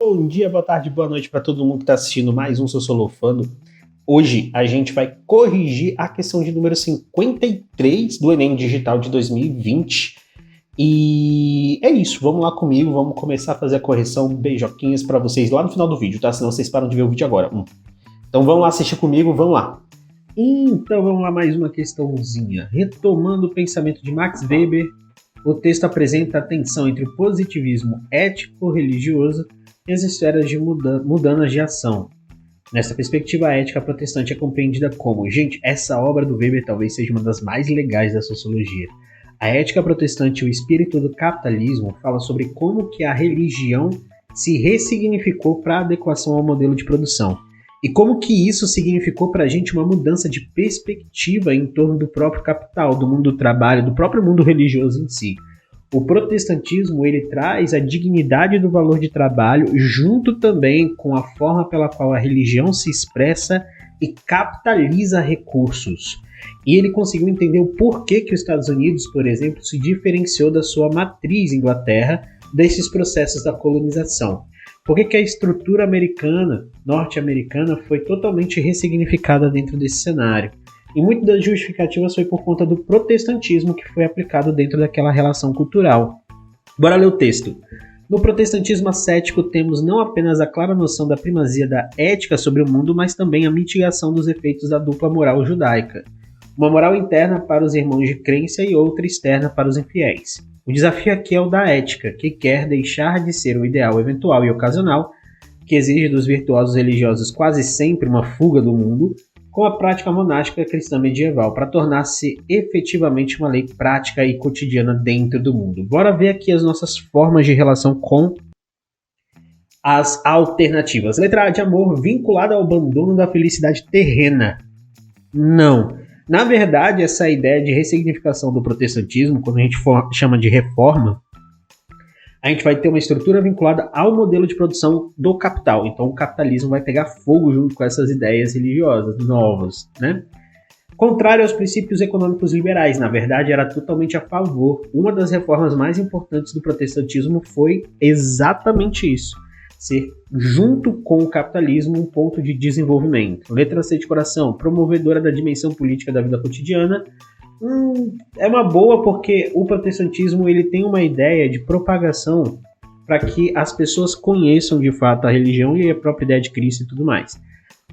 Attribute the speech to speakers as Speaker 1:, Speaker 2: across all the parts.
Speaker 1: Bom dia, boa tarde, boa noite para todo mundo que está assistindo mais um Sociolofando. Hoje a gente vai corrigir a questão de número 53 do Enem Digital de 2020. E é isso, vamos lá comigo, vamos começar a fazer a correção. Beijoquinhas para vocês lá no final do vídeo, tá? Senão vocês param de ver o vídeo agora. Então vamos lá assistir comigo, vamos lá. Então vamos lá, mais uma questãozinha. Retomando o pensamento de Max Weber, o texto apresenta a tensão entre o positivismo ético-religioso e as esferas de mudanas de ação. Nessa perspectiva, a ética protestante é compreendida como... Gente, essa obra do Weber talvez seja uma das mais legais da sociologia. A ética protestante e o espírito do capitalismo fala sobre como que a religião se ressignificou para a adequação ao modelo de produção. E como que isso significou para a gente uma mudança de perspectiva em torno do próprio capital, do mundo do trabalho, do próprio mundo religioso em si. O protestantismo ele traz a dignidade do valor de trabalho junto também com a forma pela qual a religião se expressa e capitaliza recursos. E ele conseguiu entender o porquê que os Estados Unidos, por exemplo, se diferenciou da sua matriz Inglaterra desses processos da colonização. Por que a estrutura norte-americana, foi totalmente ressignificada dentro desse cenário? E muitas das justificativas foi por conta do protestantismo que foi aplicado dentro daquela relação cultural. Bora ler o texto. No protestantismo ascético temos não apenas a clara noção da primazia da ética sobre o mundo, mas também a mitigação dos efeitos da dupla moral judaica. Uma moral interna para os irmãos de crença e outra externa para os infiéis. O desafio aqui é o da ética, que quer deixar de ser um ideal eventual e ocasional, que exige dos virtuosos religiosos quase sempre uma fuga do mundo, com a prática monástica cristã medieval, para tornar-se efetivamente uma lei prática e cotidiana dentro do mundo. Bora ver aqui as nossas formas de relação com as alternativas. Letra A de amor vinculada ao abandono da felicidade terrena. Não. Na verdade, essa ideia de ressignificação do protestantismo, quando a gente chama de reforma, a gente vai ter uma estrutura vinculada ao modelo de produção do capital. Então o capitalismo vai pegar fogo junto com essas ideias religiosas novas, né? Contrário aos princípios econômicos liberais, na verdade era totalmente a favor. Uma das reformas mais importantes do protestantismo foi exatamente isso. Ser, junto com o capitalismo, um ponto de desenvolvimento. Letra C de coração, promovedora da dimensão política da vida cotidiana. É uma boa porque o protestantismo ele tem uma ideia de propagação para que as pessoas conheçam de fato a religião e a própria ideia de Cristo e tudo mais.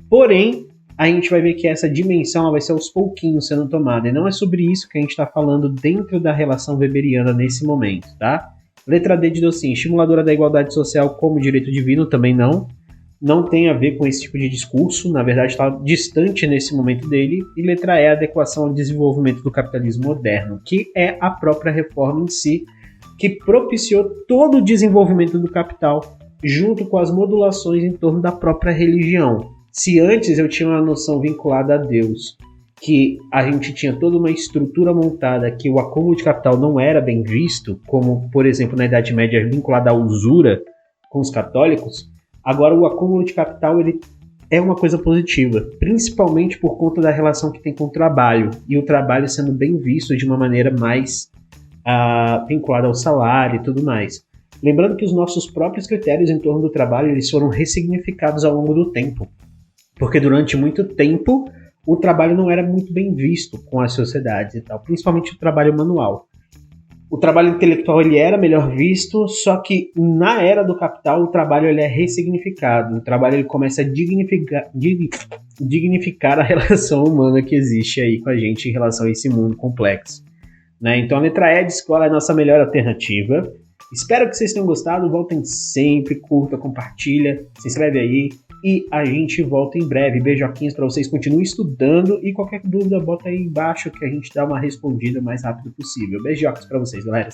Speaker 1: Porém, a gente vai ver que essa dimensão vai ser aos pouquinhos sendo tomada. E não é sobre isso que a gente está falando dentro da relação weberiana nesse momento, tá? Letra D de docinho, estimuladora da igualdade social como direito divino, também não tem a ver com esse tipo de discurso, na verdade está distante nesse momento dele. E letra E, adequação ao desenvolvimento do capitalismo moderno, que é a própria reforma em si, que propiciou todo o desenvolvimento do capital, junto com as modulações em torno da própria religião. Se antes eu tinha uma noção vinculada a Deus, que a gente tinha toda uma estrutura montada que o acúmulo de capital não era bem visto, como, por exemplo, na Idade Média vinculada à usura com os católicos, agora o acúmulo de capital ele é uma coisa positiva, principalmente por conta da relação que tem com o trabalho, e o trabalho sendo bem visto de uma maneira mais vinculada ao salário e tudo mais. Lembrando que os nossos próprios critérios em torno do trabalho eles foram ressignificados ao longo do tempo, porque durante muito tempo o trabalho não era muito bem visto com as sociedades e tal, principalmente o trabalho manual. O trabalho intelectual ele era melhor visto, só que na era do capital o trabalho ele é ressignificado. O trabalho ele começa a dignificar a relação humana que existe aí com a gente em relação a esse mundo complexo, né? Então a letra E de escola é a nossa melhor alternativa. Espero que vocês tenham gostado, voltem sempre, curta, compartilha, se inscreve aí. E a gente volta em breve. Beijoquinhos para vocês, continuem estudando. E qualquer dúvida, bota aí embaixo que a gente dá uma respondida o mais rápido possível. Beijoquinhos para vocês, galera.